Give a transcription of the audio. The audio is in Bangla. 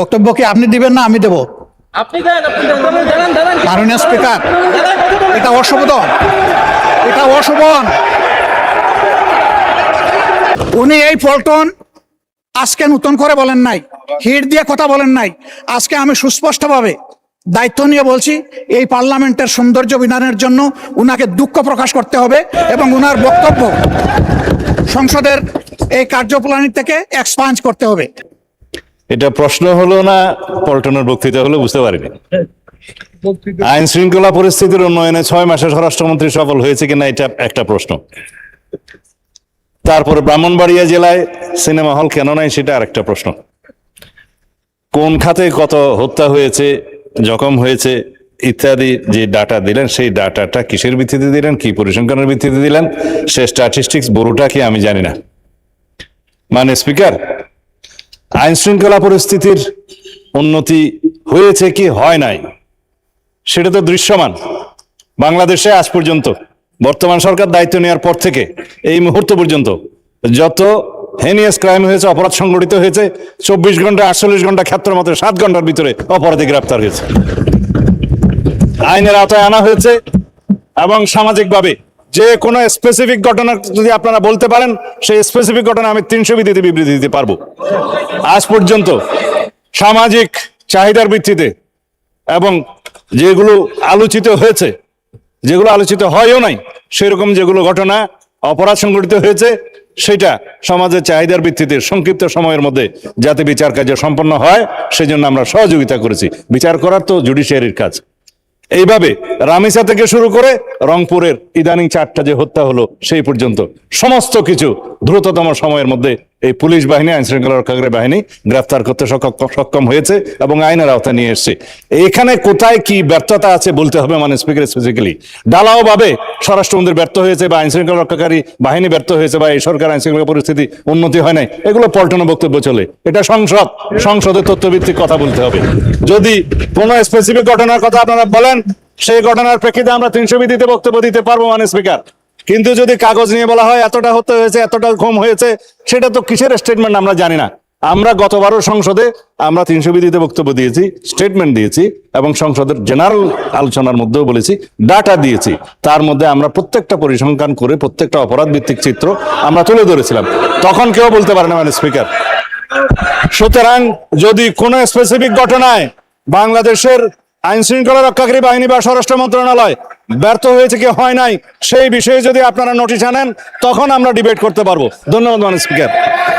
বক্তব্য কি আপনি দিবেন না আমি দেব? মাননীয় স্পিকার, এটা অশোভন, এটা অশোভন। উনি এই পল্টন আজকে নতুন করে বলেন নাই, হিট দিয়ে কথা বলেন নাই। আজকে আমি সুস্পষ্টভাবে দায়িত্ব নিয়ে বলছি, এই পার্লামেন্টের সৌন্দর্য বিধানের জন্য উনাকে দুঃখ প্রকাশ করতে হবে এবং উনার বক্তব্য সংসদের এই কার্যপ্রণালী থেকে এক্সপান্ড করতে হবে। এটা প্রশ্ন হলো না পল্টনের বক্তৃতা হলো, বুঝতে পারিনি। আইন শৃঙ্খলা পরিস্থিতির উন্নয়নে 6 মাসে স্বরাষ্ট্রমন্ত্রী সফল হয়েছে কিনা এটা একটা প্রশ্ন। তারপরে ব্রাহ্মণবাড়িয়া জেলায় সিনেমা হল কেন নাই সেটা আরেকটা প্রশ্ন। কোন খাতে কত হত্যা হয়েছে, জখম হয়েছে ইত্যাদি যে ডাটা দিলেন, সেই ডাটাটা কিসের ভিত্তিতে দিলেন, কি পরিসংখ্যানের ভিত্তিতে দিলেন, সে স্ট্যাটিস্টিক্স বড়টা কি আমি জানি না। মানে স্পিকার, আইন শৃঙ্খলা পরিস্থিতির উন্নতি হয়েছে কি হয় নাই সেটা তো দৃশ্যমান। বাংলাদেশে আজ পর্যন্ত বর্তমান সরকার দায়িত্ব নেওয়ার পর থেকে এই মুহূর্ত পর্যন্ত যত হেনিয়াস ক্রাইম হয়েছে, অপরাধ সংগঠিত হয়েছে, 24 ঘন্টা 48 ঘন্টা ক্ষেত্রের মতো 7 ঘন্টার ভিতরে অপরাধী গ্রেপ্তার হয়েছে, আইনের আওতায় আনা হয়েছে। এবং সামাজিকভাবে যে কোনো স্পেসিফিক ঘটনা যদি আপনারা বলতে পারেন, সেই স্পেসিফিক ঘটনা আমি 300 বিধিতে বিবৃতি দিতে পারবো। আজ পর্যন্ত সামাজিক চাহিদার ভিত্তিতে এবং যেগুলো আলোচিত হয়েছে, যেগুলো আলোচিত হয়ও নাই, সেরকম যেগুলো ঘটনা অপরাধ সংঘটিত হয়েছে, সেটা সমাজের চাহিদার ভিত্তিতে সংক্ষিপ্ত সময়ের মধ্যে যাতে বিচার কার্য সম্পন্ন হয় সেজন্য আমরা সহযোগিতা করেছি। বিচার করার তো জুডিশিয়ারির কাজ। এইভাবে রামিসা থেকে শুরু করে রংপুরের ইদানিং 4টা যে হত্যা হলো সেই পর্যন্ত সমস্ত কিছু দ্রুততম সময়ের মধ্যে এই পুলিশ বাহিনী, আইন শৃঙ্খলা রক্ষাকারী বাহিনী গ্রেফতার করতে সক্ষম হয়েছে এবং আইনের আওতায় নিয়ে এসছে। এখানে কোথায় কি ব্যর্থতা আছে বলতে হবে, মানে স্পিকার স্পেসিফিক্যালি ঢালাও ভাবে স্বরাষ্ট্রমন্ত্রী ব্যর্থ হয়েছে বা আইন শৃঙ্খলা রক্ষাকারী বাহিনী ব্যর্থ হয়েছে বা এই সরকার আইন শৃঙ্খলা পরিস্থিতি উন্নতি হয় নাই, এগুলো পল্টন বক্তব্য চলে। এটা সংসদের তথ্যভিত্তিক কথা বলতে হবে। যদি কোনো স্পেসিফিক ঘটনার কথা আপনারা বলেন, সেই ঘটনার প্রেক্ষিতে আমরা 300 বিধিতে বক্তব্য দিতে পারবো মানে স্পিকার। কিন্তু যদি কাগজ নিয়ে বলা হয় এতটা হত্যা হয়েছে, এতটা ঘুম হয়েছে, সেটা তো কিসের স্টেটমেন্ট আমরা জানি না। আমরা গতবারও সংসদে আমরা 300 বিধিতে বক্তব্য দিয়েছি, স্টেটমেন্ট দিয়েছি এবং সংসদের জেনারেল আলোচনার মধ্যেও বলেছি, ডাটা দিয়েছি। তার মধ্যে আমরা প্রত্যেকটা পরিসংখ্যান করে প্রত্যেকটা অপরাধ ভিত্তিক চিত্র আমরা তুলে ধরেছিলাম। তখন কেউ বলতে পারে না মানে স্পিকার। সুতরাং যদি কোনো স্পেসিফিক ঘটনায় বাংলাদেশের আইন শৃঙ্খলা রক্ষাকারী বাহিনী বা স্বরাষ্ট্র মন্ত্রণালয় ব্যর্থ হয়েছে কি হয় নাই, সেই বিষয়ে যদি আপনারা নোটিশ আনেন, তখন আমরা ডিবেট করতে পারবো। ধন্যবাদ মানে স্পিকার।